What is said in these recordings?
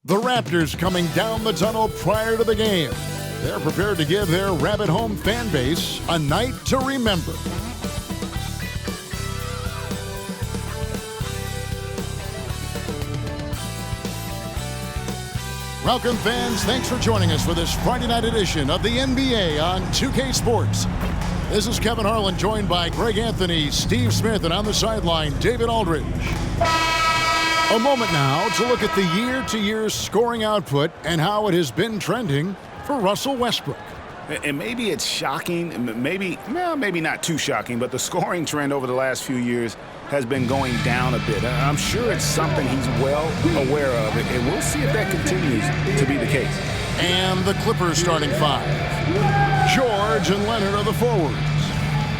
The Raptors coming down the tunnel prior to the game. They're prepared to give their Rabbit Home fan base a night to remember. Welcome, fans. Thanks for joining us for this Friday night edition of the NBA on 2K Sports. This is Kevin Harlan, joined by Greg Anthony, Steve Smith, and on the sideline, David Aldridge. A moment now to look at the year-to-year scoring output and how it has been trending for Russell Westbrook. And maybe it's shocking, maybe not too shocking, but the scoring trend over the last few years has been going down a bit. I'm sure it's something he's well aware of, and we'll see if that continues to be the case. And the Clippers starting five. George and Leonard are the forwards.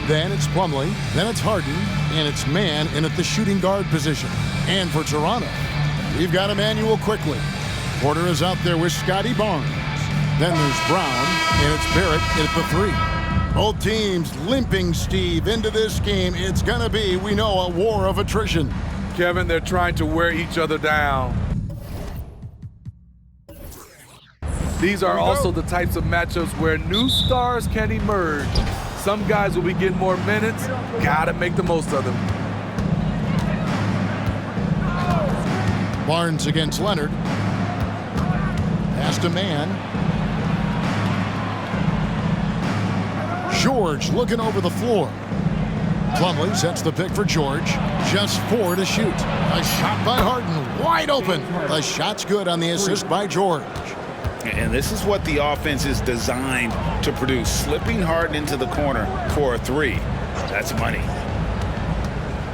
Then it's Plumlee, then it's Harden, and it's Mann in at the shooting guard position. And for Toronto, we've got Emmanuel Quickley. Porter is out there with Scotty Barnes. Then there's Brown, and it's Barrett at the three. Both teams limping, Steve, into this game. It's going to be, we know, a war of attrition. Kevin, they're trying to wear each other down. These are also the types of matchups where new stars can emerge. Some guys will be getting more minutes. Gotta make the most of them. Barnes against Leonard. Pass to Mann. George looking over the floor. Plumlee sets the pick for George. Just 4 to shoot. A shot by Harden, wide open. The shot's good on the assist by George. And this is what the offense is designed to produce. Slipping Harden into the corner for a three. That's money.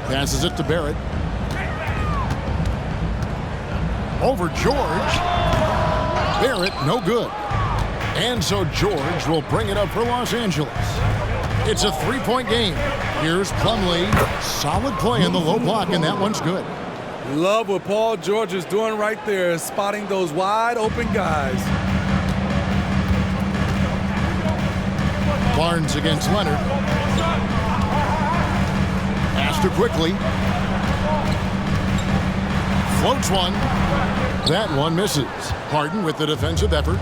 Passes it to Barrett. Over George. Barrett, no good. And so George will bring it up for Los Angeles. It's a three-point game. Here's Plumlee. Solid play in the low block, and that one's good. Love what Paul George is doing right there, spotting those wide open guys. Barnes against Leonard. Pass to Quickley. Floats one. That one misses. Harden with the defensive effort.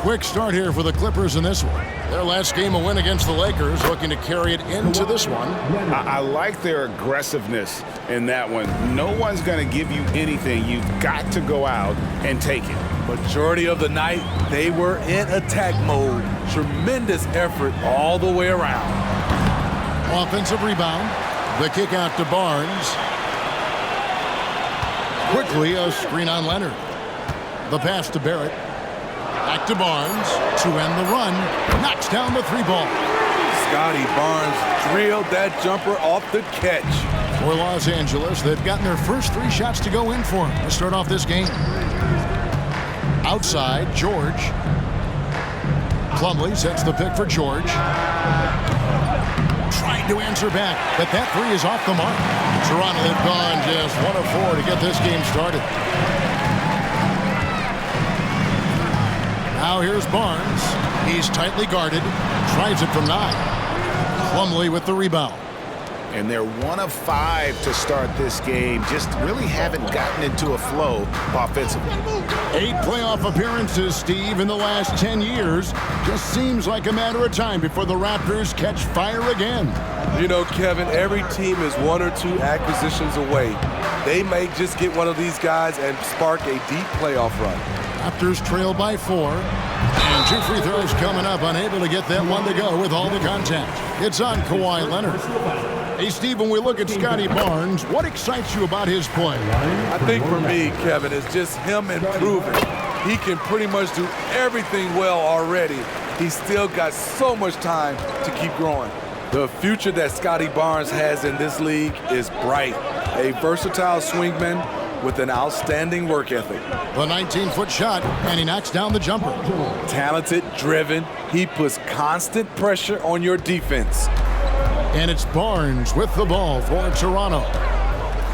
Quick start here for the Clippers in this one. Their last game, a win against the Lakers, looking to carry it into this one. I like their aggressiveness in that one. No one's going to give you anything. You've got to go out and take it. Majority of the night, they were in attack mode. Tremendous effort all the way around. Offensive rebound. The kick out to Barnes. Quickly a screen on Leonard. The pass to Barrett. Back to Barnes to end the run. Knocks down the three ball. Scotty Barnes drilled that jumper off the catch. For Los Angeles, they've gotten their first 3 shots to go in for them to start off this game. Outside, George. Plumlee sets the pick for George. Trying to answer back, but that 3 is off the mark. Toronto have gone just 1 of 4 to get this game started. Now here's Barnes. He's tightly guarded. Tries it from 9. Plumlee with the rebound. And they're 1 of 5 to start this game. Just really haven't gotten into a flow offensively. 8 playoff appearances, Steve, in the last 10 years. Just seems like a matter of time before the Raptors catch fire again. You know, Kevin, every team is 1 or 2 acquisitions away. They may just get one of these guys and spark a deep playoff run. Raptors trail by 4. And 2 free throws coming up, unable to get that one to go with all the contact. It's on Kawhi Leonard. Hey, Steve, when we look at Scotty Barnes, what excites you about his play? I think for me, Kevin, it's just him improving. He can pretty much do everything well already. He's still got so much time to keep growing. The future that Scotty Barnes has in this league is bright. A versatile swingman with an outstanding work ethic. The 19-foot shot, and he knocks down the jumper. Talented, driven, he puts constant pressure on your defense. And it's Barnes with the ball for Toronto.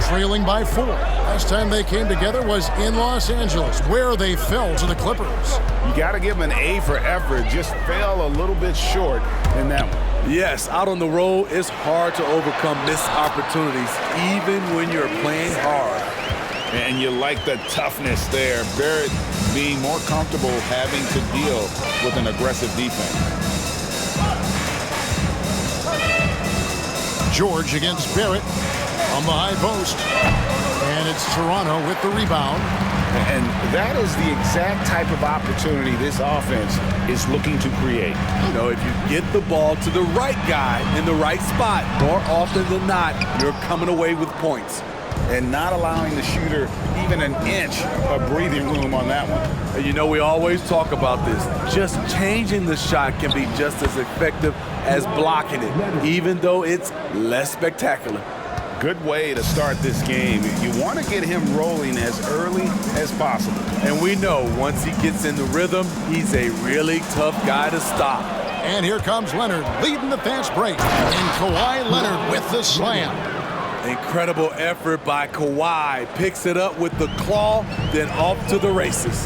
Trailing by 4. Last time they came together was in Los Angeles, where they fell to the Clippers. You got to give them an A for effort. Just fell a little bit short in that one. Yes, out on the road, it's hard to overcome missed opportunities, even when you're playing hard. And you like the toughness there. Barrett being more comfortable having to deal with an aggressive defense. George against Barrett on the high post. And it's Toronto with the rebound. And that is the exact type of opportunity this offense is looking to create. You know, if you get the ball to the right guy in the right spot, more often than not, you're coming away with points. And not allowing the shooter even an inch of breathing room on that one. And you know, we always talk about this. Just changing the shot can be just as effective as blocking it, even though it's less spectacular. Good way to start this game. You want to get him rolling as early as possible. And we know once he gets in the rhythm, he's a really tough guy to stop. And here comes Leonard leading the fast break. And Kawhi Leonard with the slam. Incredible effort by Kawhi. Picks it up with the claw, then off to the races.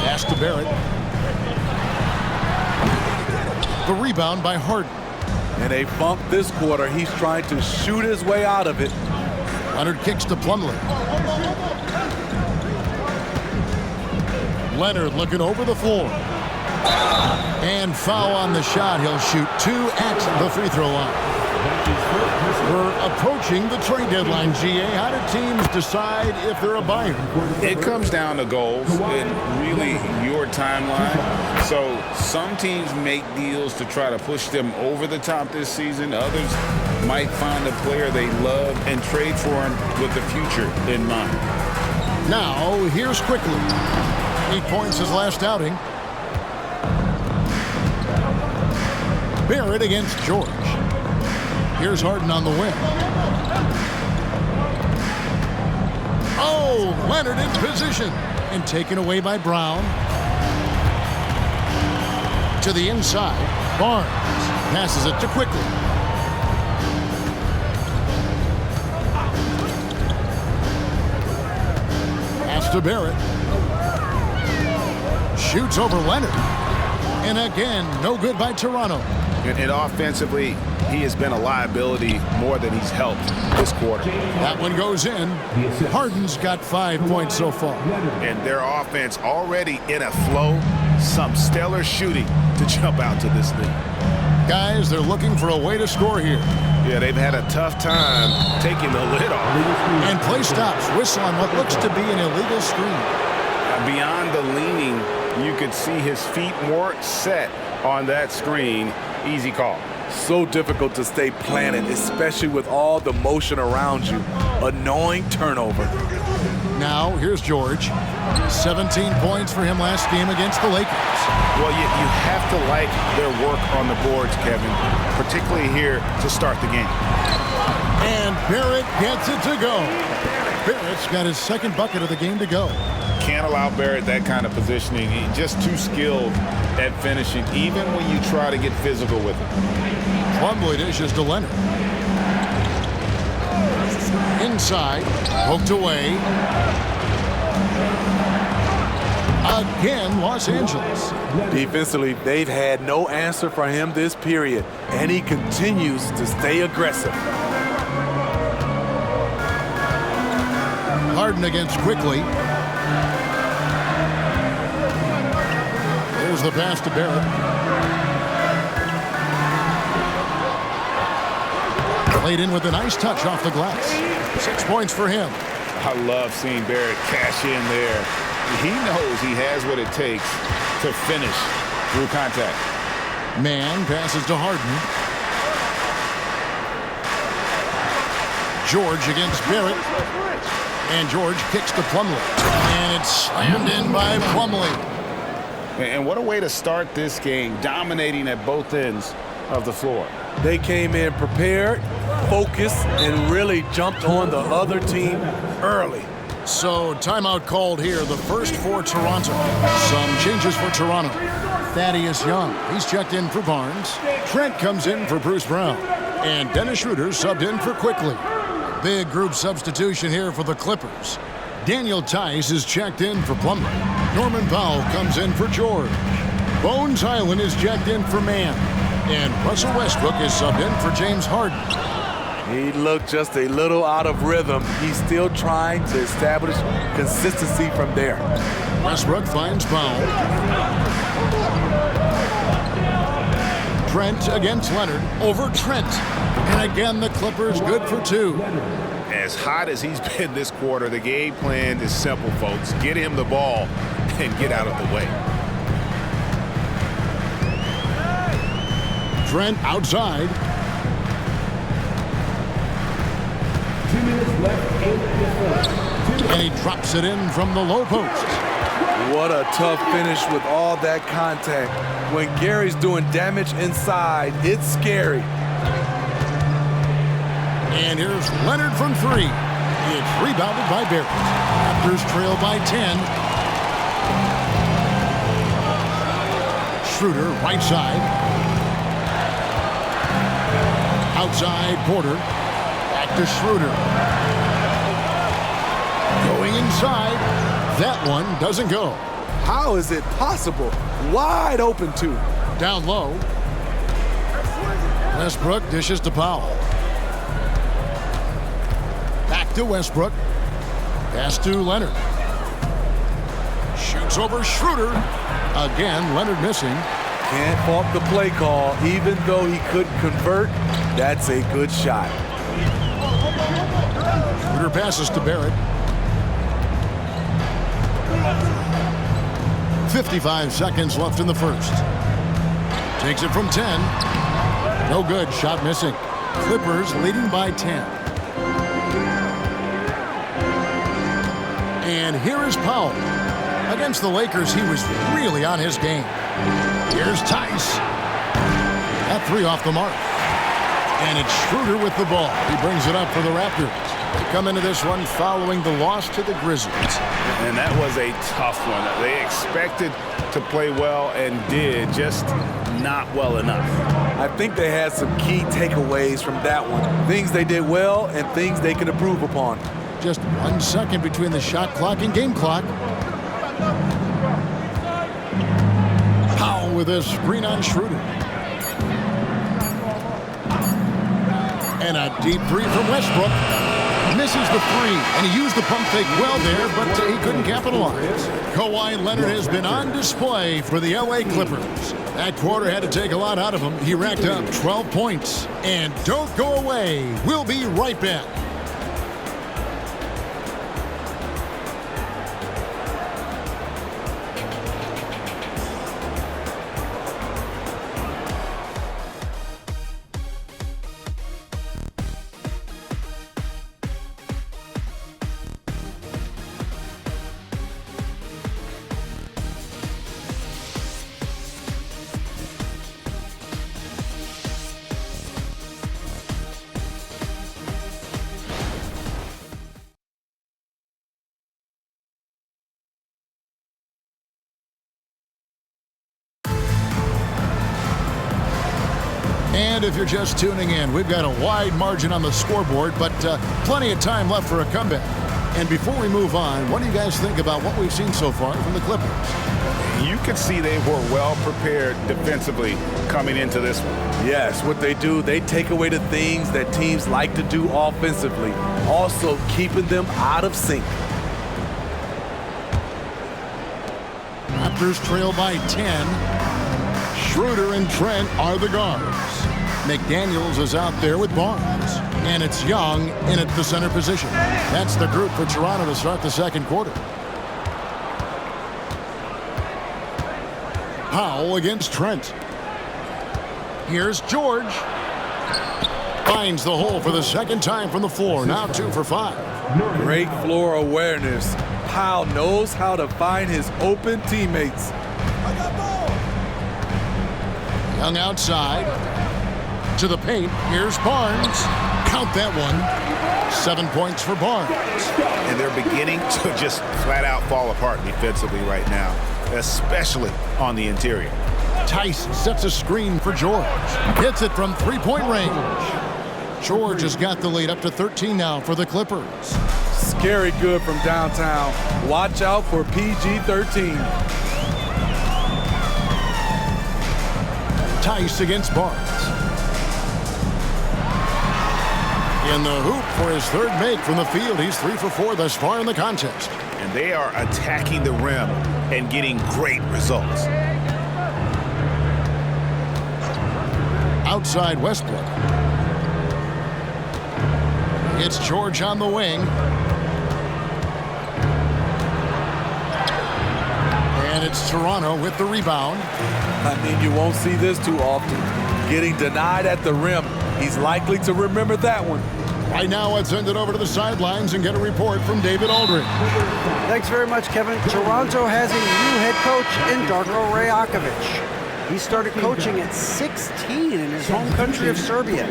Pass to Barrett. The rebound by Harden. In a funk this quarter, he's trying to shoot his way out of it. Leonard kicks to Plumlee. Leonard looking over the floor. And foul on the shot. He'll shoot 2 at the free throw line. We're approaching the trade deadline, GA. How do teams decide if they're a buyer? It comes down to goals and really your timeline. So some teams make deals to try to push them over the top this season. Others might find a player they love and trade for him with the future in mind. Now, here's Quickly. 8 points his last outing. Barrett against George. Here's Harden on the wing. Oh, Leonard in position. And taken away by Brown. To the inside. Barnes passes it to Quickly. Pass to Barrett. Shoots over Leonard. And again, no good by Toronto. And offensively, he has been a liability more than he's helped this quarter. That one goes in. Harden's got 5 points so far. And their offense already in a flow. Some stellar shooting to jump out to this lead. Guys, they're looking for a way to score here. Yeah, they've had a tough time taking the lid off. And play stops. Whistle on what looks to be an illegal screen. Beyond the leaning, you could see his feet more set on that screen. Easy call. So difficult to stay planted, especially with all the motion around you. Annoying turnover. Now, here's George. 17 points for him last game against the Lakers. Well, you have to like their work on the boards, Kevin, particularly here to start the game. And Barrett gets it to go. Barrett's got his second bucket of the game to go. Can't allow Barrett that kind of positioning. He's just too skilled at finishing, even when you try to get physical with him. Plumlee dishes to Leonard. Inside, poked away. Again, Los Angeles. Defensively, they've had no answer for him this period, and he continues to stay aggressive. Harden against Quickly. There's the pass to Barrett. Played in with a nice touch off the glass. 6 points for him. I love seeing Barrett cash in there. He knows he has what it takes to finish through contact. Man passes to Harden. George against Barrett. And George kicks to Plumlee. And it's slammed in by Plumlee. And what a way to start this game, dominating at both ends of the floor. They came in prepared, focused, and really jumped on the other team early. So timeout called here, the first for Toronto. Some changes for Toronto. Thaddeus Young, he's checked in for Barnes. Trent comes in for Bruce Brown. And Dennis Schroeder subbed in for Quickly. Big group substitution here for the Clippers. Daniel Tice is checked in for Plumlee. Norman Powell comes in for George. Bones Highland is checked in for Mann. And Russell Westbrook is subbed in for James Harden. He looked just a little out of rhythm. He's still trying to establish consistency from there. Westbrook finds Powell. Trent against Leonard. Over Trent. And again, the Clippers good for 2. As hot as he's been this quarter, the game plan is simple, folks. Get him the ball and get out of the way. Trent outside. 2 minutes left in the first. And he drops it in from the low post. What a tough finish with all that contact. When Gary's doing damage inside, it's scary. And here's Leonard from 3. It's rebounded by Barrett. Raptors trail by 10. Schroeder, right side. Outside, Porter. Back to Schroeder. Going inside. That one doesn't go. How is it possible? Wide open, too. Down low. Westbrook dishes to Powell. Back to Westbrook. Pass to Leonard. Shoots over Schroeder. Again, Leonard missing. Can't fault the play call. Even though he couldn't convert, that's a good shot. Schroeder passes to Barrett. 55 seconds left in the first. Takes it from 10. No good. Shot missing. Clippers leading by 10. And here is Powell. Against the Lakers, he was really on his game. Here's Tice. That 3 off the mark. And it's Schroeder with the ball. He brings it up for the Raptors. They come into this one following the loss to the Grizzlies. And that was a tough one. They expected to play well and did, just not well enough. I think they had some key takeaways from that one. Things they did well and things they can improve upon. Just 1 second between the shot clock and game clock. Powell with a screen on Schroeder. And a deep 3 from Westbrook. Misses the 3, and he used the pump fake well there, but he couldn't capitalize. Kawhi Leonard has been on display for the LA Clippers. That quarter had to take a lot out of him. He racked up 12 points. And don't go away. We'll be right back. And if you're just tuning in, we've got a wide margin on the scoreboard, but plenty of time left for a comeback. And before we move on, what do you guys think about what we've seen so far from the Clippers? You could see they were well prepared defensively coming into this one. Yes, what they do, they take away the things that teams like to do offensively, also keeping them out of sync. Raptors trail by 10. Schroeder and Trent are the guards. McDaniels is out there with Barnes. And it's Young in at the center position. That's the group for Toronto to start the second quarter. Powell against Trent. Here's George. Finds the hole for the second time from the floor. Now 2 for 5. Great floor awareness. Powell knows how to find his open teammates. Young outside. To the paint. Here's Barnes. Count that one. 7 points for Barnes. And they're beginning to just flat out fall apart defensively right now, especially on the interior. Tice sets a screen for George. Hits it from three-point range. George has got the lead up to 13 now for the Clippers. Scary good from downtown. Watch out for PG-13. Tice against Barnes. In the hoop for his third make from the field. He's 3 for 4 thus far in the contest. And they are attacking the rim and getting great results. Outside Westbrook. It's George on the wing. And it's Toronto with the rebound. I mean, you won't see this too often. Getting denied at the rim. He's likely to remember that one. Right now, let's send it over to the sidelines and get a report from David Aldridge. Thanks very much, Kevin. Toronto has a new head coach in Darko Rajakovic. He started coaching at 16 in his home country of Serbia.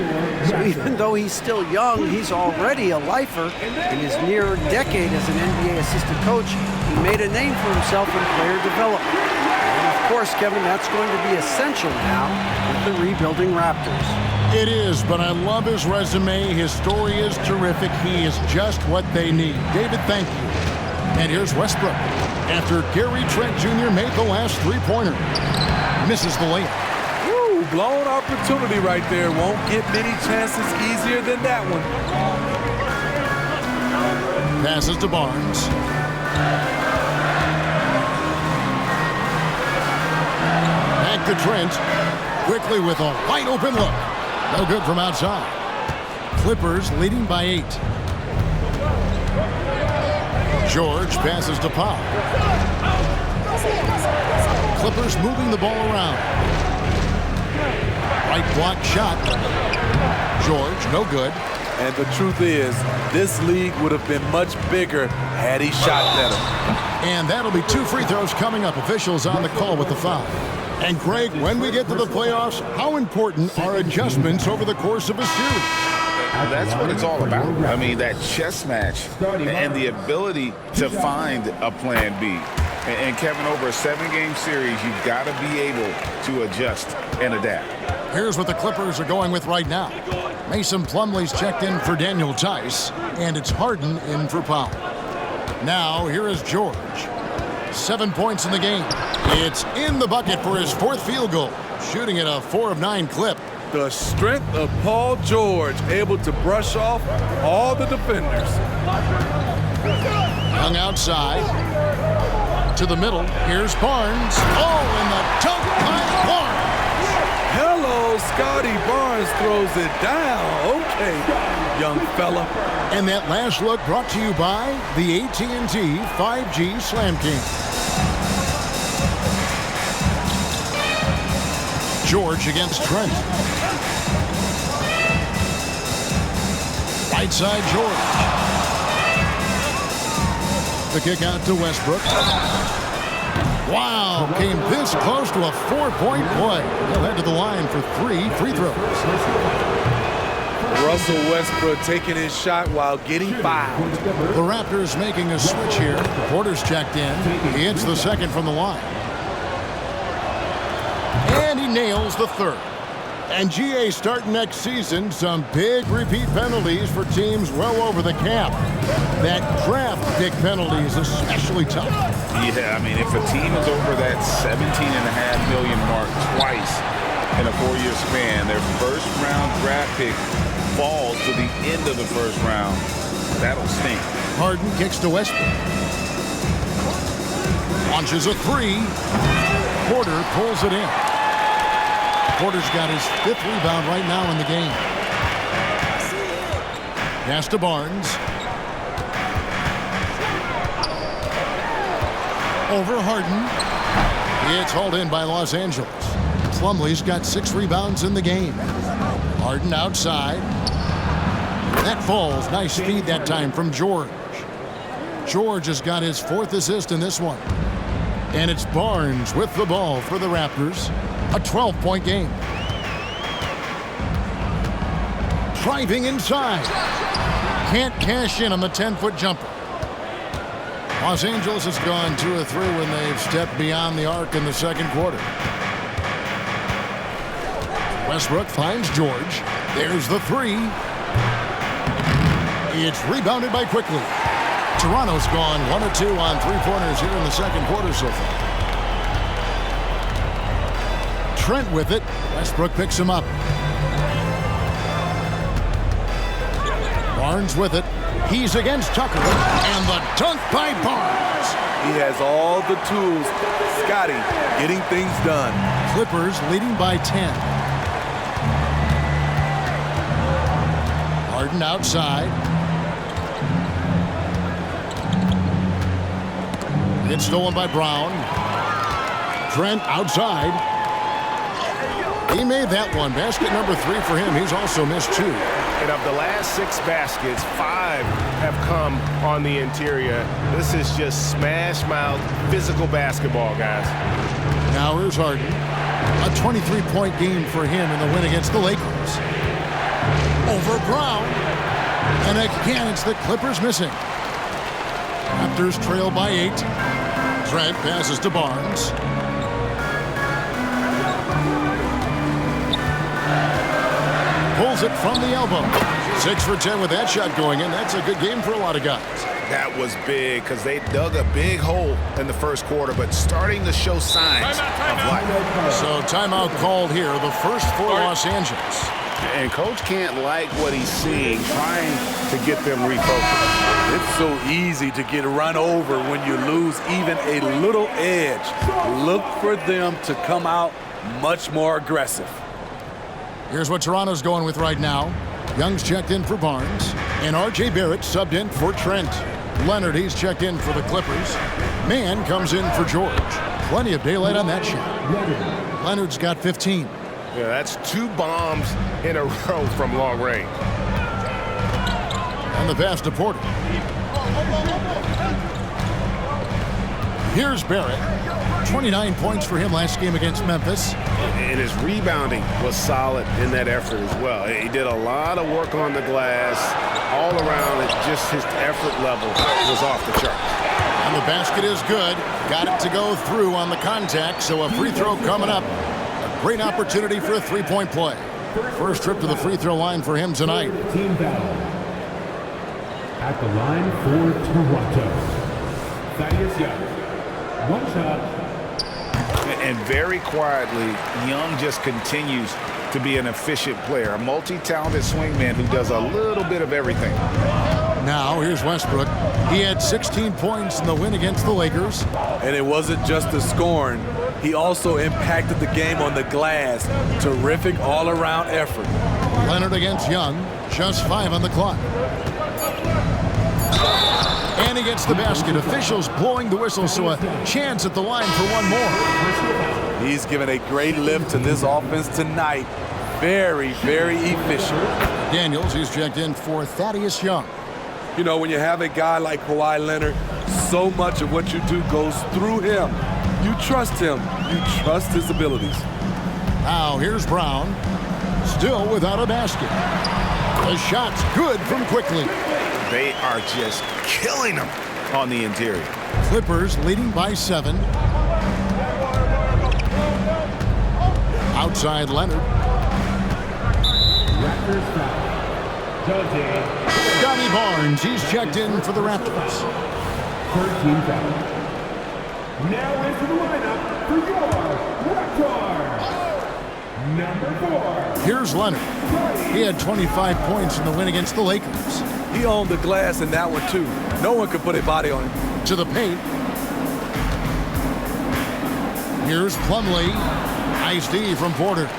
So even though he's still young, he's already a lifer. In his near decade as an NBA assistant coach, he made a name for himself in player development. And of course, Kevin, that's going to be essential now with the rebuilding Raptors. It is, but I love his resume. His story is terrific. He is just what they need. David, thank you. And here's Westbrook. After Gary Trent Jr. made the last three-pointer. Misses the layup. Woo, blown opportunity right there. Won't get many chances easier than that one. Passes to Barnes. Back to Trent. Quickly with a wide open look. No good from outside. Clippers leading by 8. George passes to Powell. Clippers moving the ball around. Right block shot. George, no good. And the truth is, this league would have been much bigger had he shot better. And that'll be 2 free throws coming up. Officials on the call with the foul. And Greg, when we get to the playoffs, how important are adjustments over the course of a series? That's what it's all about. I mean, that chess match and the ability to find a plan B. And Kevin, over a 7-game series, you've got to be able to adjust and adapt. Here's what the Clippers are going with right now. Mason Plumlee's checked in for Daniel Tice, and it's Harden in for Powell. Now, here is George. 7 points in the game. It's in the bucket for his 4th field goal, shooting at a 4 of 9 clip. The strength of Paul George, able to brush off all the defenders. Hung outside. To the middle. Here's Barnes. Oh, and the dunk by Barnes. Hello, Scotty Barnes throws it down. Okay, young fella. And that last look brought to you by the AT&T 5G Slam King. George against Trent. Right side, George. The kick out to Westbrook. Wow, came this close to a 4-point play. He'll head to the line for 3 free throws. Russell Westbrook taking his shot while getting fouled. The Raptors making a switch here. Porter's checked in. He hits the second from the line. And he nails the third. And GA starting next season, some big repeat penalties for teams well over the cap. That draft pick penalty is especially tough. Yeah, I mean, if a team is over that $17.5 million mark twice in a 4-year span, their first-round draft pick falls to the end of the first round. That'll stink. Harden kicks to Westbrook. Launches a 3. Porter pulls it in. Porter's got his 5th rebound right now in the game. Pass to Barnes. Over Harden. It's hauled in by Los Angeles. Plumlee's got 6 rebounds in the game. Harden outside. That falls. Nice feed that time from George. George has got his 4th assist in this one. And it's Barnes with the ball for the Raptors. A 12-point game. Driving inside. Can't cash in on the 10-foot jumper. Los Angeles has gone 2 of 3 when they've stepped beyond the arc in the second quarter. Westbrook finds George. There's the 3. It's rebounded by Quickly. Toronto's gone 1 of 2 on 3-pointers here in the second quarter so far. Trent with it. Westbrook picks him up. Barnes with it. He's against Tucker. And the dunk by Barnes. He has all the tools. Scotty getting things done. Clippers leading by 10. Harden outside. It's stolen by Brown. Trent outside. He made that one. Basket number 3 for him. He's also missed 2. And of the last 6 baskets, 5 have come on the interior. This is just smash mouth physical basketball, guys. Now here's Harden. A 23-point game for him in the win against the Lakers. Over Brown. And again, it's the Clippers missing. Raptors trail by 8. Trent passes to Barnes. Pulls it from the elbow. 6 for 10 with that shot going in. That's a good game for a lot of guys. That was big because they dug a big hole in the first quarter, but starting to show signs of life. So timeout called here, the first for Los Angeles. And Coach can't like what he's seeing, trying to get them refocused. It's so easy to get run over when you lose even a little edge. Look for them to come out much more aggressive. Here's what Toronto's going with right now. Young's checked in for Barnes, and R.J. Barrett subbed in for Trent. Leonard, he's checked in for the Clippers. Mann comes in for George. Plenty of daylight on that shot. Leonard's got 15. Yeah, that's 2 bombs in a row from long range. And the pass to Porter. Here's Barrett. 29 points for him last game against Memphis. And his rebounding was solid in that effort as well. He did a lot of work on the glass. All around, just his effort level was off the chart. And the basket is good. Got it to go through on the contact, so a free throw coming up. A great opportunity for a 3-point play. First trip to the free throw line for him tonight. Team foul. At the line for Toronto, Thaddeus Young. 1 shot. And very quietly, Young just continues to be an efficient player, a multi-talented swingman who does a little bit of everything. Now, here's Westbrook. He had 16 points in the win against the Lakers. And it wasn't just the scoring. He also impacted the game on the glass. Terrific all-around effort. Leonard against Young. Just 5 on the clock. And he gets the basket. Officials blowing the whistle, so a chance at the line for one more. He's given a great lift to this offense tonight. Very, very efficient. Daniels, he's checked in for Thaddeus Young. You know, when you have a guy like Kawhi Leonard, so much of what you do goes through him. You trust him. You trust his abilities. Now, here's Brown. Still without a basket. The shot's good from Quickly. They are just killing them on the interior. Clippers leading by 7. Outside Leonard. Raptors foul. Dante. Scotty Barnes, he's checked in for the Raptors. 13 foul. Now into the lineup for your Raptors. Number 4. Here's Leonard. He had 25 points in the win against the Lakers. He owned the glass in that one, too. No one could put a body on him. To the paint. Here's Plumlee. Nice D from Porter.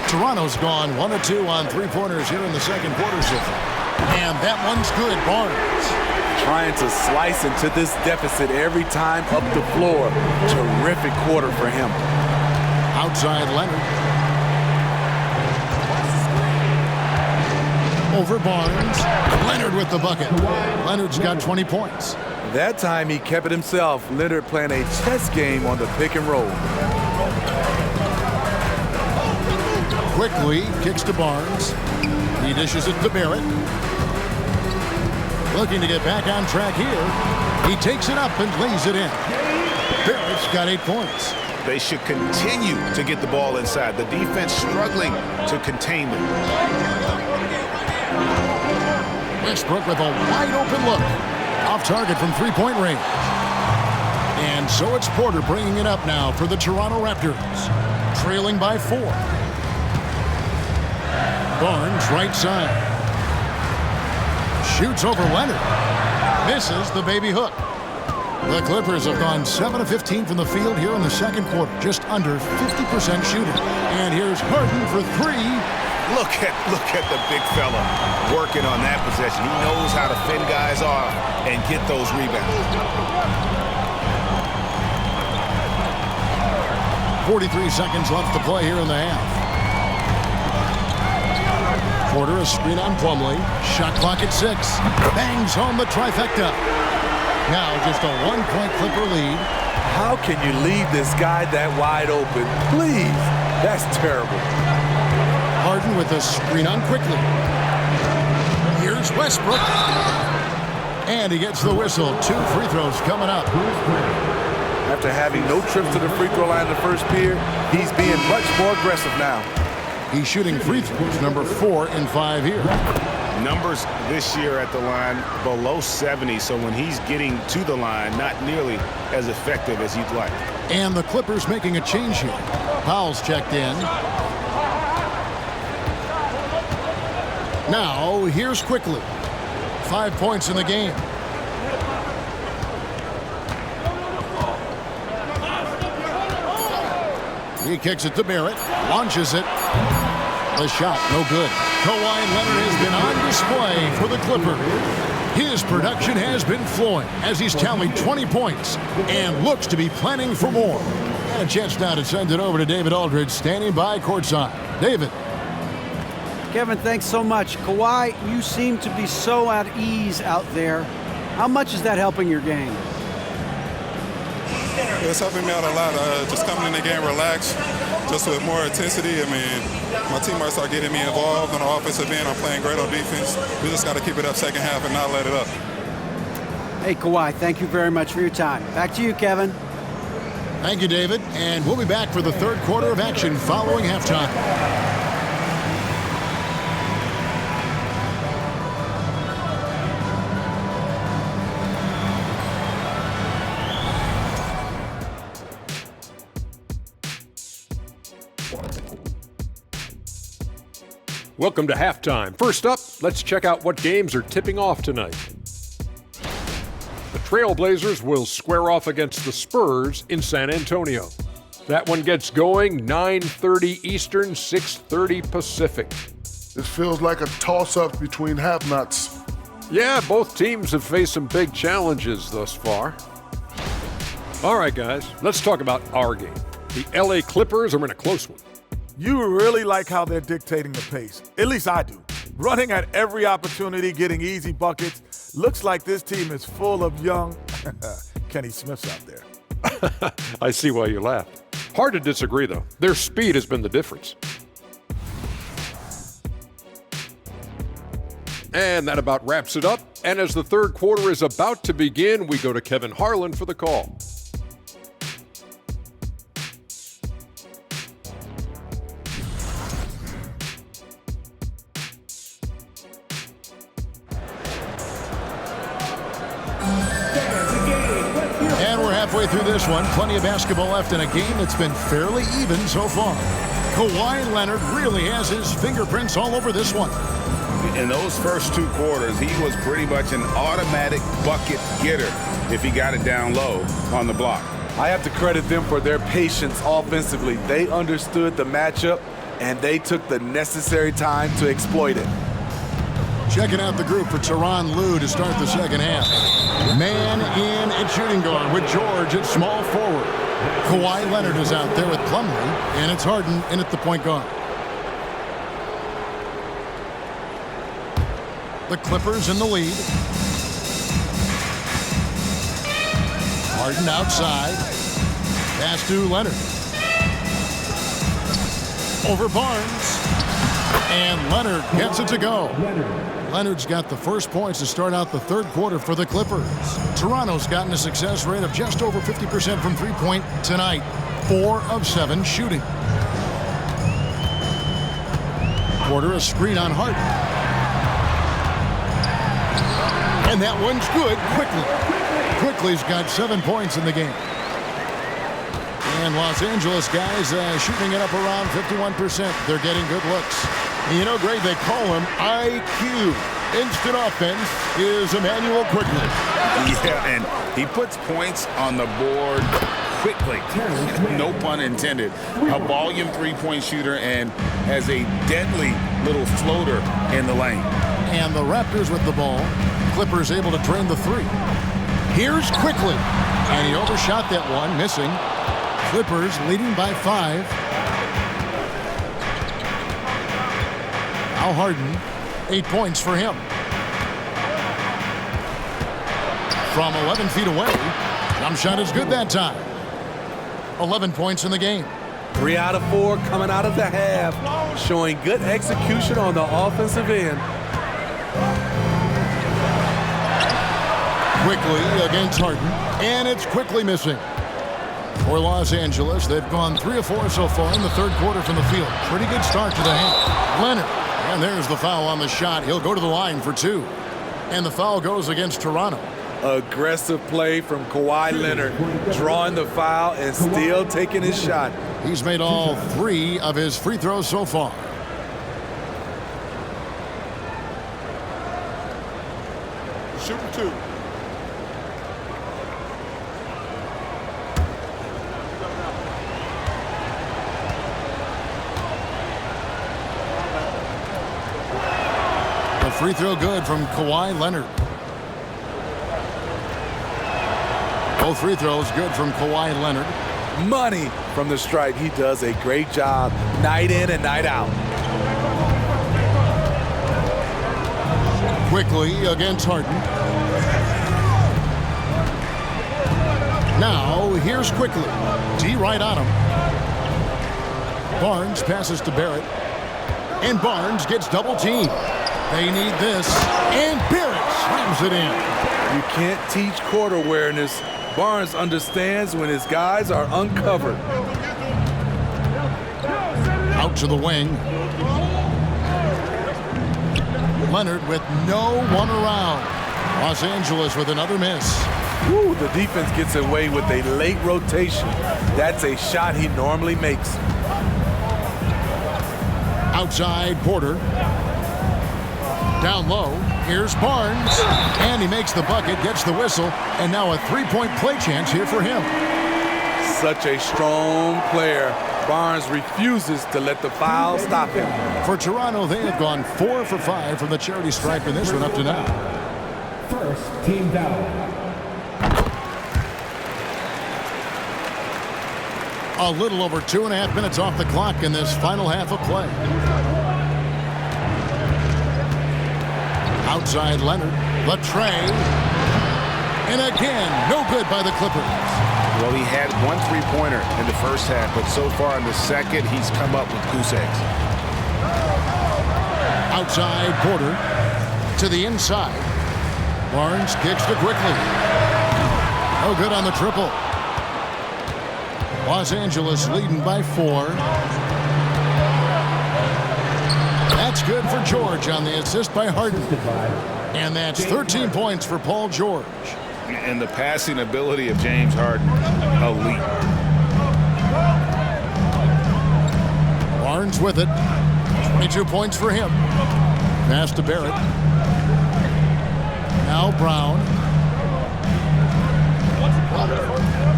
Toronto's gone 1 of 2 on 3-pointers here in the second quarter so far. And that one's good. Barnes. Trying to slice into this deficit every time up the floor. Terrific quarter for him. Outside Leonard. Over Barnes. Leonard with the bucket. Leonard's got 20 points. That time he kept it himself. Leonard playing a chess game on the pick and roll. Quickly kicks to Barnes. He dishes it to Barrett. Looking to get back on track here. He takes it up and lays it in. Barrett's got 8 points. They should continue to get the ball inside. The defense struggling to contain them. Westbrook with a wide open look. Off target from 3-point range. And so it's Porter bringing it up now for the Toronto Raptors. Trailing by 4. Barnes right side. Shoots over Leonard. Misses the baby hook. The Clippers have gone 7 of 15 from the field here in the second quarter, just under 50% shooting. And here's Harden for three. Look at the big fella working on that possession. He knows how to fend guys off and get those rebounds. 43 seconds left to play here in the half. Porter, a screen on Plumlee. Shot clock at 6. Bangs home the trifecta. Now just a 1-point Clipper lead. How can you leave this guy that wide open? Please. That's terrible. Harden with a screen on quickly. Here's Westbrook. And he gets the whistle. 2 free throws coming up. After having no trips to the free throw line in the first period, he's being much more aggressive now. He's shooting free throws, number 4 in 5 here. Numbers this year at the line below 70, so when he's getting to the line, not nearly as effective as you'd like. And the Clippers making a change here. Powell's checked in. Now, here's Quickly. 5 points in the game. He kicks it to Barrett, launches it. The shot, no good. Kawhi Leonard has been on display for the Clippers. His production has been flowing as he's tallied 20 points and looks to be planning for more. And a chance now to send it over to David Aldridge, standing by courtside. David. Kevin, thanks so much. Kawhi, you seem to be so at ease out there. How much is that helping your game? It's helping me out a lot. Just coming in the game relaxed, just with more intensity. I mean, my teammates are getting me involved on the offensive end. I'm playing great on defense. We just got to keep it up second half and not let it up. Hey, Kawhi, thank you very much for your time. Back to you, Kevin. Thank you, David. And we'll be back for the third quarter of action following halftime. Welcome to halftime. First up, let's check out what games are tipping off tonight. The Trailblazers will square off against the Spurs in San Antonio. That one gets going 9:30 Eastern, 6:30 Pacific. This feels like a toss-up between have-nots. Yeah, both teams have faced some big challenges thus far. All right, guys, let's talk about our game. The LA Clippers are in a close one. You really like how they're dictating the pace. At least I do. Running at every opportunity, getting easy buckets. Looks like this team is full of young Kenny Smiths out there. I see why you laugh. Hard to disagree, though. Their speed has been the difference. And that about wraps it up. And as the third quarter is about to begin, we go to Kevin Harlan for the call. Halfway through this one, plenty of basketball left in a game that's been fairly even so far. Kawhi Leonard really has his fingerprints all over this one. In those first 2 quarters, he was pretty much an automatic bucket getter if he got it down low on the block. I have to credit them for their patience offensively. They understood the matchup, and they took the necessary time to exploit it. Checking out the group for Tyronn Lue to start the second half. Man in at shooting guard with George at small forward. Kawhi Leonard is out there with Plumlee, and it's Harden in at the point guard. The Clippers in the lead. Harden outside. Pass to Leonard. Over Barnes. And Leonard gets it to go. Leonard's got the first points to start out the third quarter for the Clippers. Toronto's gotten a success rate of just over 50% from three-point tonight. 4 of 7 shooting. Porter a screen on Harden. And that one's good. Quickly's got 7 points in the game. And Los Angeles guys shooting it up around 51%. They're getting good looks. You know, Greg, they call him IQ. Instant offense is Emmanuel Quickly. Yeah, and he puts points on the board quickly. No pun intended. A volume three-point shooter and has a deadly little floater in the lane. And the Raptors with the ball. Clippers able to drain the three. Here's Quickly. And he overshot that one, missing. Clippers leading by 5. Now Harden, 8 points for him. From 11 feet away, jump shot is good that time. 11 points in the game. 3 out of 4 coming out of the half, showing good execution on the offensive end. Quickly against Harden, and it's Quickly missing. For Los Angeles, they've gone 3 of 4 so far in the third quarter from the field. Pretty good start to the half. Leonard, and there's the foul on the shot. He'll go to the line for 2. And the foul goes against Toronto. Aggressive play from Kawhi Leonard, drawing the foul and still taking his shot. He's made all 3 of his free throws so far. Shooting 2. The free throw good from Kawhi Leonard. Both free throws good from Kawhi Leonard. Money from the stripe. He does a great job night in and night out. Quickly against Harden. Now here's Quickly. D right on him. Barnes passes to Barrett. And Barnes gets double teamed. They need this. And Barrett slams it in. You can't teach court awareness. Barnes understands when his guys are uncovered. Out to the wing. Leonard with no one around. Los Angeles with another miss. Woo, the defense gets away with a late rotation. That's a shot he normally makes. Outside Porter. Down low, here's Barnes, and he makes the bucket, gets the whistle, and now a three-point play chance here for him. Such a strong player. Barnes refuses to let the foul stop him. For Toronto, they have gone 4 for 5 from the charity stripe in this one up to now. First team foul. A little over 2.5 minutes off the clock in this final half of play. Outside Leonard, Latrey, and again, no good by the Clippers. Well, he had 1 3-pointer in the first half, but so far in the second, he's come up with goose eggs. Outside Porter, to the inside. Barnes kicks to Quickly. No good on the triple. Los Angeles leading by 4. That's good for George on the assist by Harden. And that's 13 points for Paul George. And the passing ability of James Harden, elite. Barnes with it. 22 points for him. Pass to Barrett. Now Brown.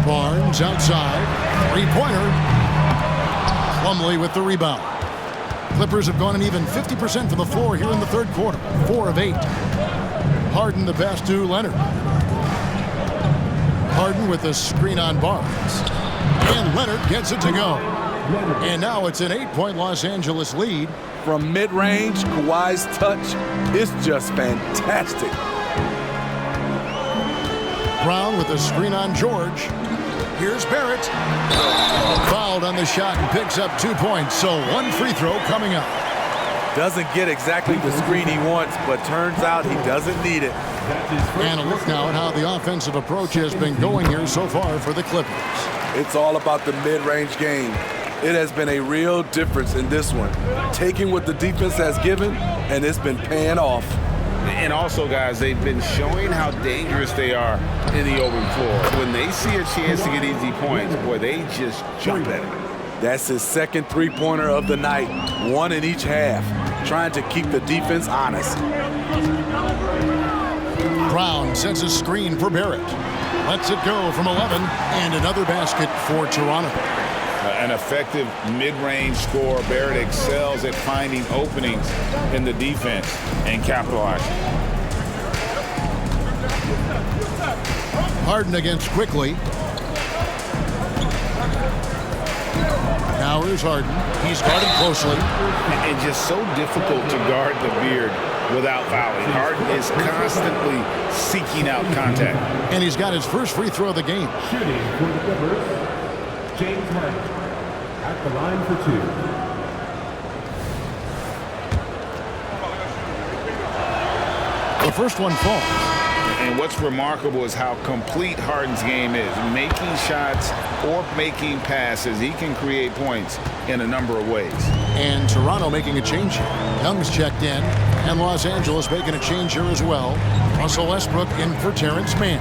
Barnes outside. 3-pointer. Plumlee with the rebound. Clippers have gone an even 50% from the floor here in the third quarter. 4 of 8. Harden the pass to Leonard. Harden with the screen on Barnes. And Leonard gets it to go. And now it's an 8-point Los Angeles lead. From mid-range, Kawhi's touch is just fantastic. Brown with the screen on George. Here's Barrett. Fouled on the shot and picks up 2 points. So 1 free throw coming up. Doesn't get exactly the screen he wants, but turns out he doesn't need it. And a look now at how the offensive approach has been going here so far for the Clippers. It's all about the mid-range game. It has been a real difference in this one. Taking what the defense has given, and it's been paying off. And also, guys, they've been showing how dangerous they are in the open floor. When they see a chance to get easy points, boy, they just jump at it. That's his second 3-pointer of the night, 1 in each half. trying to keep the defense honest. Brown sends a screen for Barrett. Lets it go from 11, and another basket for Toronto. An effective mid-range scorer. Barrett excels at finding openings in the defense and capitalizing. Harden against Quickly. Now here's Harden. He's guarded closely. And just so difficult to guard the beard without fouling. Harden is constantly seeking out contact. And he's got his first free throw of the game. Shooting for the Clippers, James Harden at the line for 2. The first one falls. And what's remarkable is how complete Harden's game is. Making shots or making passes, he can create points in a number of ways. And Toronto making a change here. Young's checked in, and Los Angeles making a change here as well. Russell Westbrook in for Terrence Mann.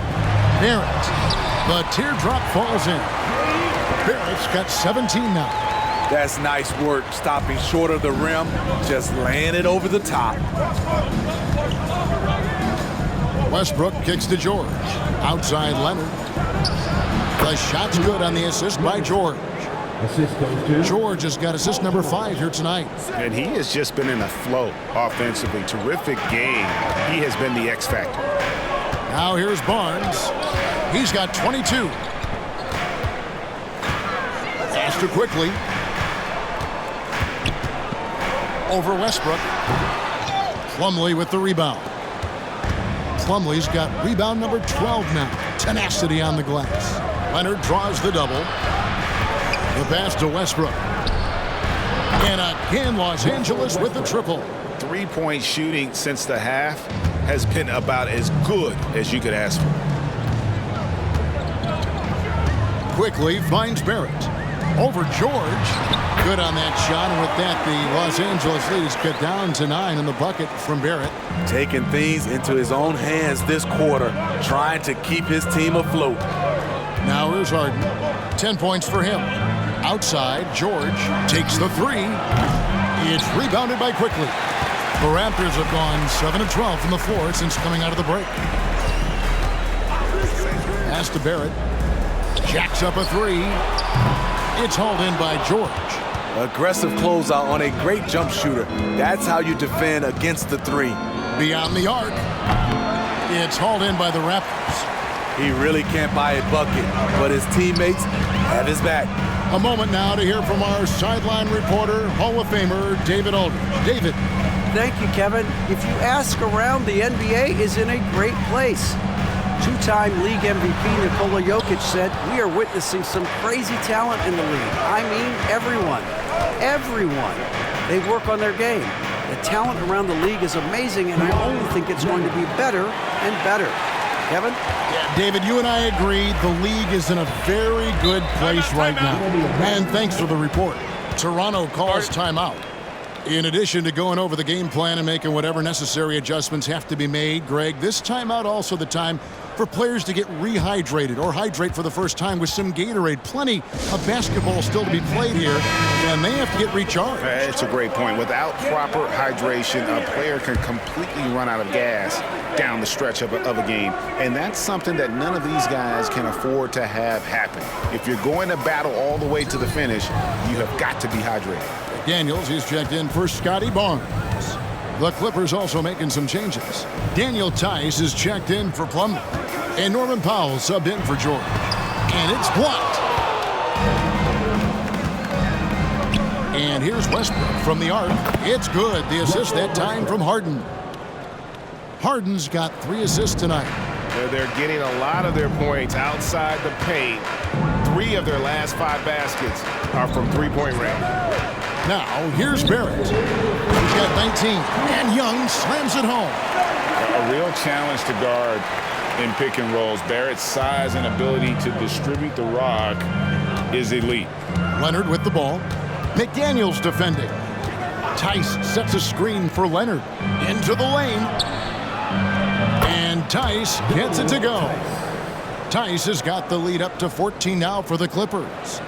Barrett, the teardrop falls in. Barrett's got 17 now. That's nice work, stopping short of the rim, just laying it over the top. Westbrook kicks to George. Outside Leonard. The shot's good on the assist by George. Assist goes to George has got assist number 5 here tonight. And he has just been in a flow offensively. Terrific game. He has been the X factor. Now here's Barnes. He's got 22. Faster quickly. Over Westbrook. Plumlee with the rebound. Plumlee's got rebound number 12 now. Tenacity on the glass. Leonard draws the double. The pass to Westbrook. And again, Los Angeles with the triple. Three-point shooting since the half has been about as good as you could ask for. Quickly finds Barrett. Over George. Good on that shot, and with that, the Los Angeles lead is cut down to 9 in the bucket from Barrett. Taking things into his own hands this quarter, trying to keep his team afloat. Now here's Harden. 10 points for him. Outside, George takes the 3. It's rebounded by Quickly. The Raptors have gone 7 of 12 from the floor since coming out of the break. Pass to Barrett. Jacks up a 3. It's hauled in by George. Aggressive closeout on a great jump shooter. That's how you defend against the 3. Beyond the arc. It's hauled in by the Raptors. He really can't buy a bucket, but his teammates have his back. A moment now to hear from our sideline reporter, Hall of Famer David Aldridge. David. Thank you, Kevin. If you ask around, the NBA is in a great place. Two-time league MVP Nikola Jokic said, "We are witnessing some crazy talent in the league." I mean, everyone. Everyone. They work on their game. The talent around the league is amazing, and I only think it's going to be better and better. Kevin? David, you and I agree the league is in a very good place right now. And thanks for the report. Toronto calls timeout. In addition to going over the game plan and making whatever necessary adjustments have to be made, Greg, this timeout also the time for players to get rehydrated or hydrate for the first time with some Gatorade. Plenty of basketball still to be played here, and they have to get recharged. It's a great point. Without proper hydration, a player can completely run out of gas down the stretch of a game. And that's something that none of these guys can afford to have happen. If you're going to battle all the way to the finish, you have got to be hydrated. Daniels is checked in for Scotty Barnes. The Clippers also making some changes. Daniel Tice is checked in for Plumlee. And Norman Powell subbed in for George. And it's blocked. And here's Westbrook from the arc. It's good. The assist that time from Harden. Harden's got 3 assists tonight. They're getting a lot of their points outside the paint. 3 of their last 5 baskets are from three-point range. Now, here's Barrett. He's got 19, and Young slams it home. A real challenge to guard in pick and rolls. Barrett's size and ability to distribute the rock is elite. Leonard with the ball. McDaniels defending. Tice sets a screen for Leonard. Into the lane. And Tice gets it to go. Tice has got the lead up to 14 now for the Clippers.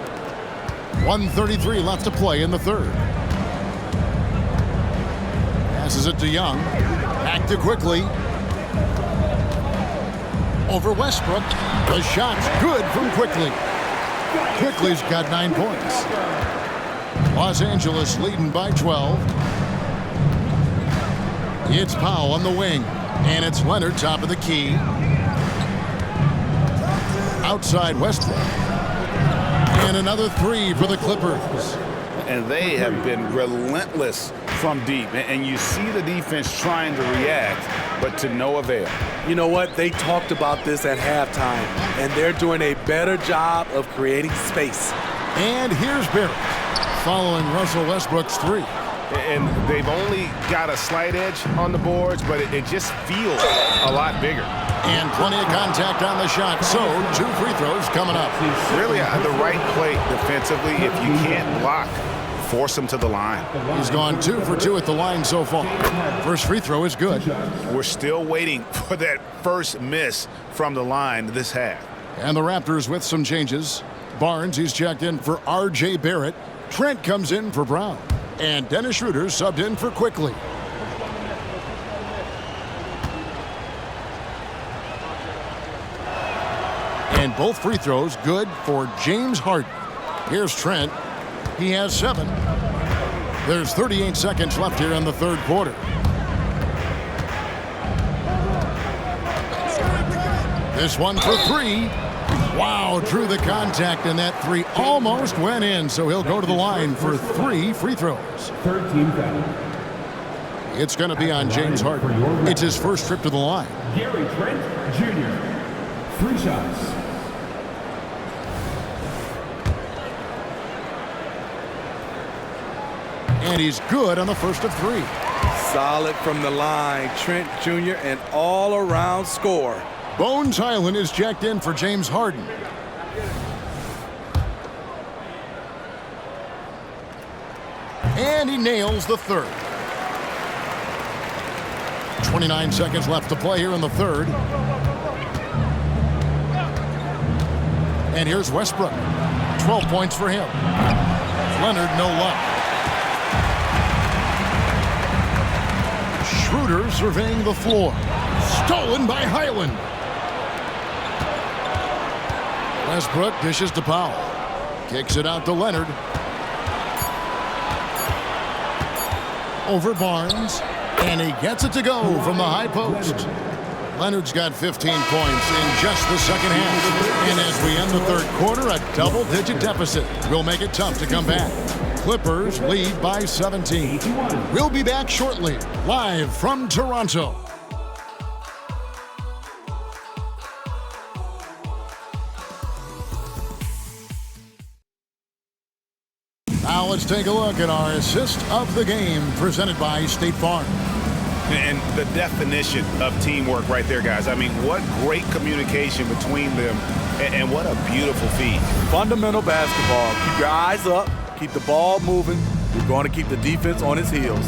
1:33 left to play in the third. Passes it to Young. Back to Quickly. Over Westbrook. The shot's good from Quickly. Quickly's got 9 points. Los Angeles leading by 12. It's Powell on the wing. And it's Leonard top of the key. Outside Westbrook. And another 3 for the Clippers. And they have been relentless from deep. And you see the defense trying to react, but to no avail. You know what? They talked about this at halftime, and they're doing a better job of creating space. And here's Barrett following Russell Westbrook's 3. And they've only got a slight edge on the boards, but it just feels a lot bigger. And plenty of contact on the shot, so 2 free throws coming up. Really the right play defensively. If you can't block, force him to the line. He's gone 2 for 2 at the line so far. First free throw is good. We're still waiting for that first miss from the line this half. And the Raptors with some changes. Barnes, he's checked in for R.J. Barrett. Trent comes in for Brown. And Dennis Schroeder subbed in for Quickly. And both free throws good for James Harden. Here's Trent. He has 7. There's 38 seconds left here in the third quarter. This one for 3. Wow, drew the contact, and that 3 almost went in, so he'll go to the line for 3 free throws. 13 foul. It's going to be on James Harden. It's his first trip to the line. Gary Trent Jr. 3 shots. And he's good on the first of 3. Solid from the line. Trent Jr., an all-around scorer. Bones Hyland is checked in for James Harden. And he nails the third. 29 seconds left to play here in the third. And here's Westbrook. 12 points for him. Leonard, no luck. Schroeder surveying the floor. Stolen by Hyland. Westbrook dishes to Powell. Kicks it out to Leonard. Over Barnes. And he gets it to go from the high post. Leonard's got 15 points in just the second half. And as we end the third quarter, a double-digit deficit will make it tough to come back. Clippers lead by 17. We'll be back shortly, live from Toronto. Now let's take a look at our assist of the game presented by State Farm. And the definition of teamwork right there, guys. I mean, what great communication between them, and what a beautiful feat. Fundamental basketball. Keep your eyes up. Keep the ball moving. You're going to keep the defense on its heels.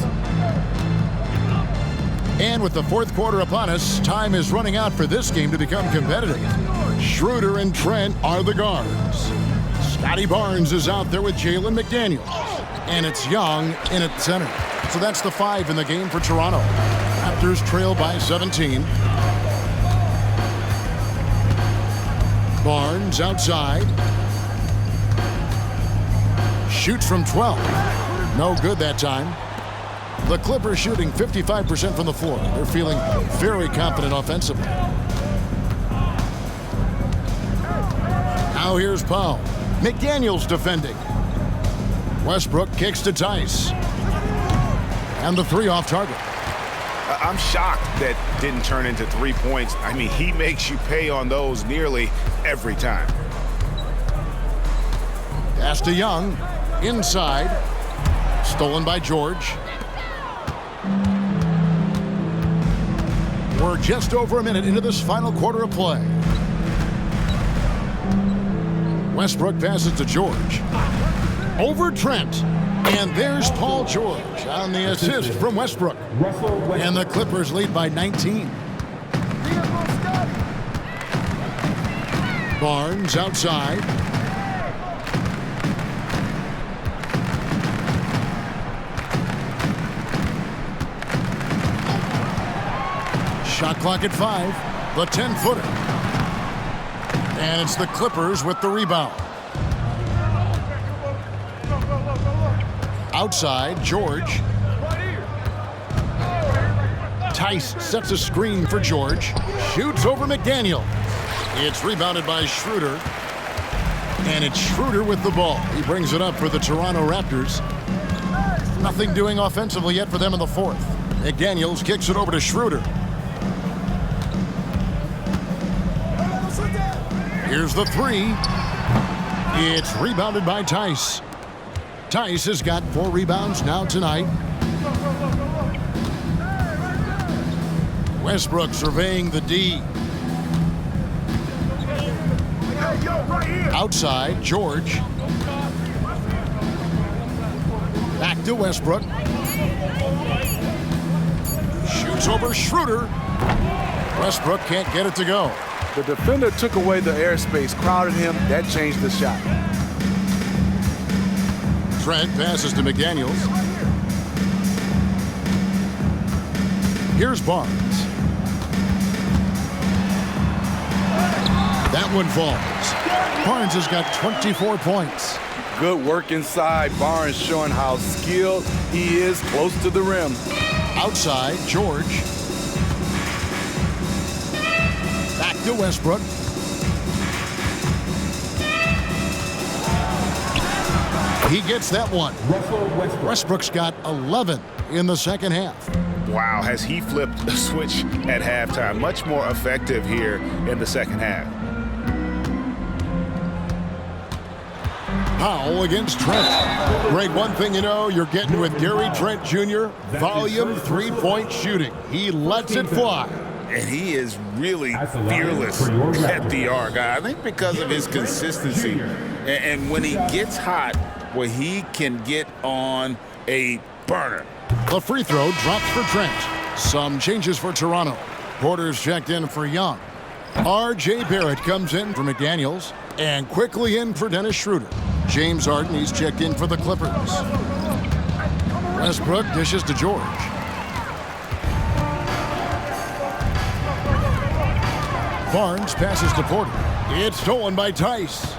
And with the fourth quarter upon us, time is running out for this game to become competitive. Schroeder and Trent are the guards. Scotty Barnes is out there with Jalen McDaniels. And it's Young in at center. So that's the 5 in the game for Toronto. Raptors trail by 17. Barnes outside. Shoots from 12. No good that time. The Clippers shooting 55% from the floor. They're feeling very confident offensively. Now here's Powell. McDaniels defending. Westbrook kicks to Tice. And the 3 off target. I'm shocked that didn't turn into 3 points. I mean, he makes you pay on those nearly every time. Pass to Young. Inside. Stolen by George. We're just over a minute into this final quarter of play. Westbrook passes to George. Over Trent. And there's Paul George on the assist from Westbrook. And the Clippers lead by 19. Barnes outside. Shot clock at 5. The 10-footer. And it's the Clippers with the rebound. Outside, George. Tice sets a screen for George. Shoots over McDaniel. It's rebounded by Schroeder. And it's Schroeder with the ball. He brings it up for the Toronto Raptors. Nothing doing offensively yet for them in the fourth. McDaniels kicks it over to Schroeder. Here's the three. It's rebounded by Tice. Tice has got 4 rebounds now tonight. Westbrook surveying the D. Outside, George. Back to Westbrook. Shoots over Schroeder. Westbrook can't get it to go. The defender took away the airspace, crowded him. That changed the shot. Trent passes to McDaniels. Here's Barnes. That one falls. Barnes has got 24 points. Good work inside. Barnes showing how skilled he is close to the rim. Outside, George. Back to Westbrook. He gets that one. Westbrook's got 11 in the second half. Wow, has he flipped the switch at halftime. Much more effective here in the second half. Powell against Trent. Greg, one thing you know you're getting with Gary Trent Jr., volume 3-point shooting. He lets it fly. And he is really fearless at the arc. I think because of his consistency. And when he gets hot, well, he can get on a burner. The free throw drops for Trent. Some changes for Toronto. Porter's checked in for Young. R.J. Barrett comes in for McDaniels. And quickly in for Dennis Schroeder. James Harden, he's checked in for the Clippers. Westbrook dishes to George. Barnes passes to Porter. It's stolen by Tice.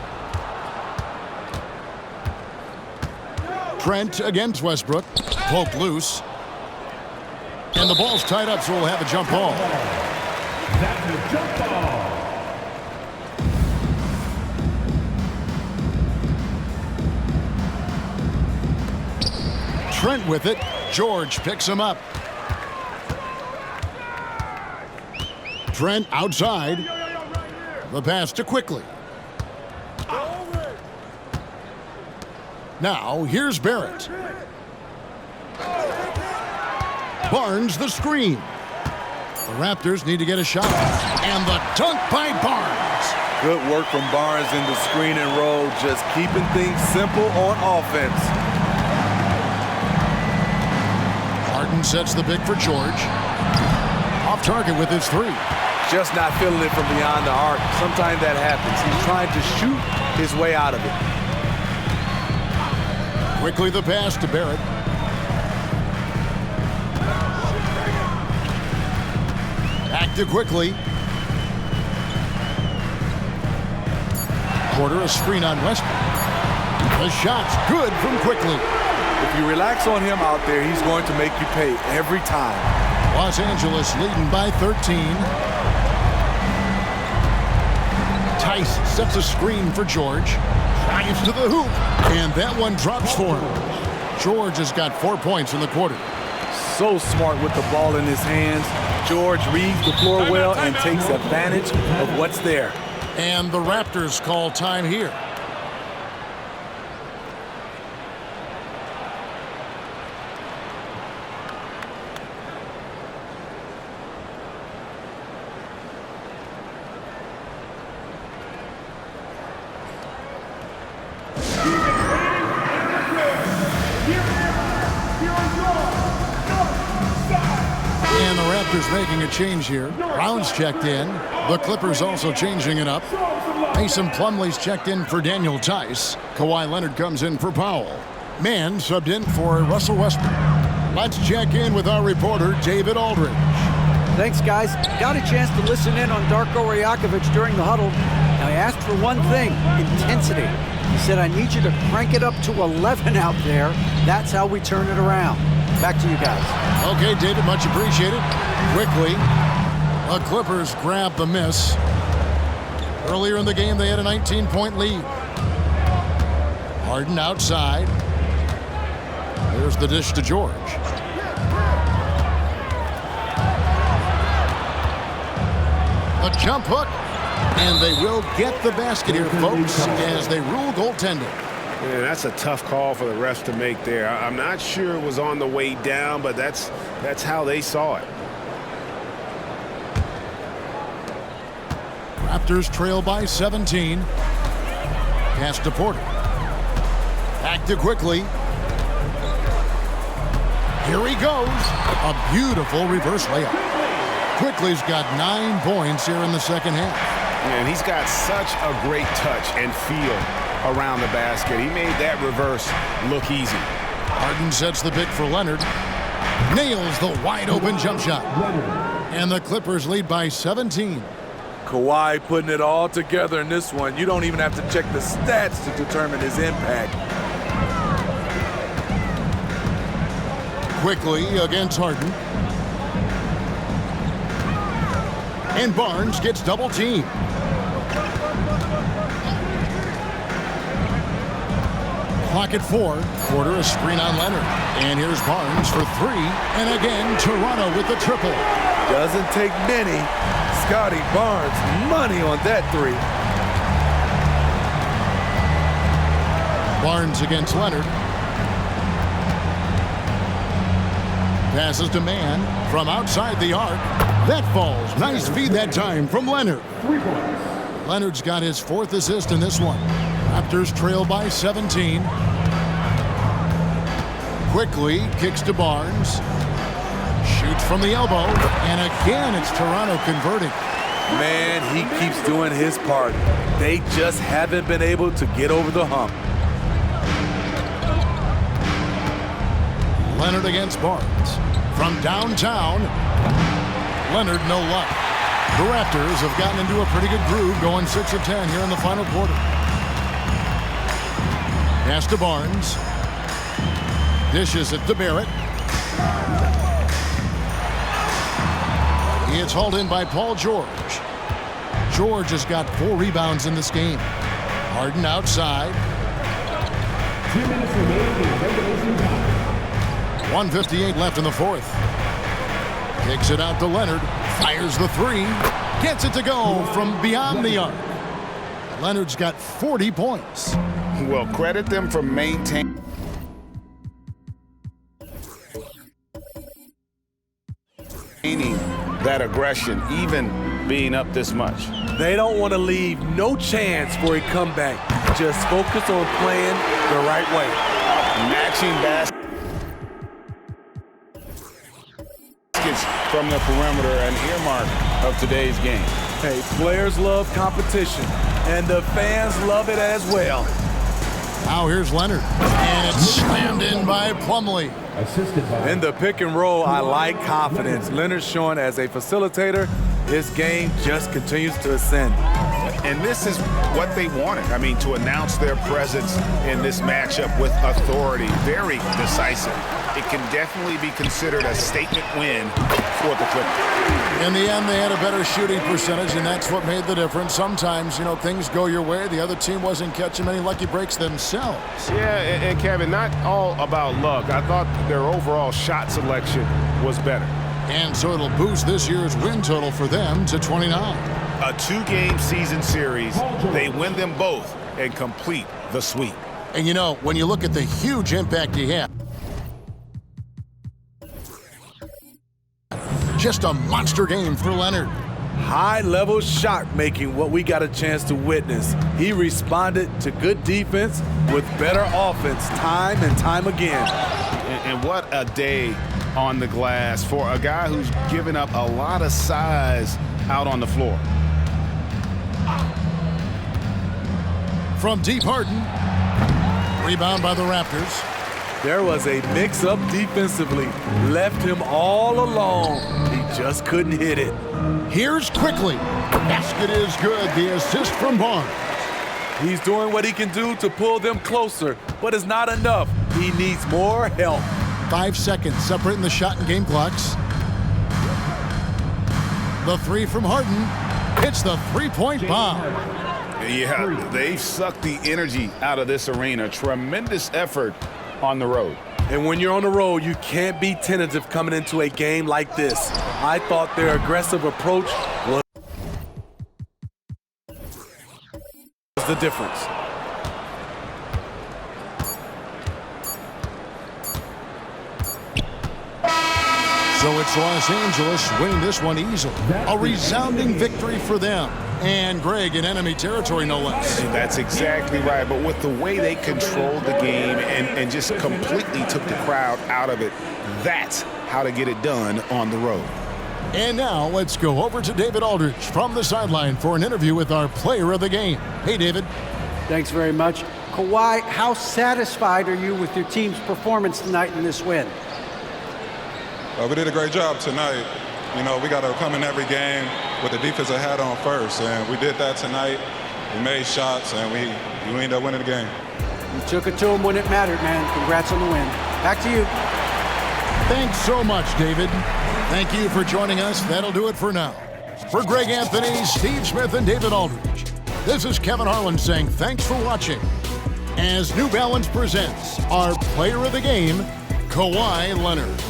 Trent against Westbrook. Poked loose. And the ball's tied up, so we'll have a jump ball. That's a jump ball. Trent with it. George picks him up. Trent outside. The pass to Quickly. Now, here's Barrett. Barnes the screen. The Raptors need to get a shot. And the dunk by Barnes. Good work from Barnes in the screen and roll, just keeping things simple on offense. Harden sets the pick for George. Off target with his three. Just not feeling it from beyond the arc. Sometimes that happens. He's trying to shoot his way out of it. Quickly the pass to Barrett. Back to Quickly. Porter a screen on Westbrook. The shot's good from Quickly. If you relax on him out there, he's going to make you pay every time. Los Angeles leading by 13. Tice sets a screen for George. Drives to the hoop. And that one drops for him. George has got 4 points in the quarter. So smart with the ball in his hands. George reads the floor well and takes advantage of what's there. And the Raptors call time here. And the Raptors making a change here. Brown's checked in. The Clippers also changing it up. Mason Plumlee's checked in for Daniel Tice. Kawhi Leonard comes in for Powell. Mann subbed in for Russell Westbrook. Let's check in with our reporter, David Aldridge. Thanks, guys. Got a chance to listen in on Darko Rajakovic during the huddle. Now, he asked for one thing, intensity. He said, I need you to crank it up to 11 out there. That's how we turn it around. Back to you guys. Okay, David, much appreciated. Quickly, the Clippers grab the miss. Earlier in the game, they had a 19-point lead. Harden outside. There's the dish to George. A jump hook. And they will get the basket here, folks, as they rule goaltending. Man, that's a tough call for the refs to make there. I'm not sure it was on the way down, but that's how they saw it. Raptors trail by 17. Pass to Porter. Back to Quickly. Here he goes. A beautiful reverse layup. Quickly's got 9 points here in the second half. And he's got such a great touch and feel around the basket. He made that reverse look easy. Harden sets the pick for Leonard. Nails the wide-open jump shot. And the Clippers lead by 17. Kawhi putting it all together in this one. You don't even have to check the stats to determine his impact. Quickly against Harden. And Barnes gets double-teamed. Clock at 4. Porter a screen on Leonard. And here's Barnes for 3. And again, Toronto with the triple. Doesn't take many. Scotty Barnes, money on that 3. Barnes against Leonard. Passes to Mann from outside the arc. That falls. Nice feed that time from Leonard. Leonard's got his 4th assist in this one. Raptors trail by 17. Quickly kicks to Barnes. Shoots from the elbow. And again, it's Toronto converting. Man, he keeps doing his part. They just haven't been able to get over the hump. Leonard against Barnes. From downtown, Leonard no luck. The Raptors have gotten into a pretty good groove, going 6 of 10 here in the final quarter. Pass to Barnes. Dishes it to Barrett. It's hauled in by Paul George. George has got 4 rebounds in this game. Harden outside. 2 minutes remaining in regulation time. 1:58 left in the 4th. Kicks it out to Leonard. Fires the 3. Gets it to go from beyond the arc. Leonard's got 40 points. Well, credit them for maintaining that aggression, even being up this much. They don't want to leave no chance for a comeback. Just focus on playing the right way. Matching baskets from the perimeter, an earmark of today's game. Hey, players love competition, and the fans love it as well. Now here's Leonard. And it's slammed in by Plumlee. Assisted by... In the pick and roll, I like confidence. Leonard showing as a facilitator, his game just continues to ascend. And this is what they wanted. I mean, to announce their presence in this matchup with authority, very decisive. It can definitely be considered a statement win for the Clippers. In the end, they had a better shooting percentage, and that's what made the difference. Sometimes, things go your way. The other team wasn't catching many lucky breaks themselves. Yeah, and Kevin, not all about luck. I thought their overall shot selection was better. And so it'll boost this year's win total for them to 29. A 2-game season series, they win them both and complete the sweep. And when you look at the huge impact he had, just a monster game for Leonard. High-level shot making, what we got a chance to witness. He responded to good defense with better offense time and time again. And what a day on the glass for a guy who's given up a lot of size out on the floor. From deep, Harden. Rebound by the Raptors. There was a mix-up defensively. Left him all alone. He just couldn't hit it. Here's Quickly. The basket is good. The assist from Barnes. He's doing what he can do to pull them closer, but it's not enough. He needs more help. 5 seconds separating the shot and game clocks. The three from Harden. It's the three-point bomb. Yeah, they've sucked the energy out of this arena. Tremendous effort on the road. And when you're on the road, you can't be tentative coming into a game like this. I thought their aggressive approach was the difference. So it's Los Angeles winning this one easily. A resounding victory for them. And Greg in enemy territory, no less. That's exactly right. But with the way they controlled the game and just completely took the crowd out of it, that's how to get it done on the road. And now let's go over to David Aldridge from the sideline for an interview with our player of the game. Hey, David. Thanks very much. Kawhi, how satisfied are you with your team's performance tonight in this win? We did a great job tonight. You know, we got to come in every game with the defensive hat on first, and we did that tonight. We made shots, and we ended up winning the game. You took it to them when it mattered, man. Congrats on the win. Back to you. Thanks so much, David. Thank you for joining us. That'll do it for now. For Greg Anthony, Steve Smith, and David Aldridge, this is Kevin Harlan saying thanks for watching as New Balance presents our player of the game, Kawhi Leonard.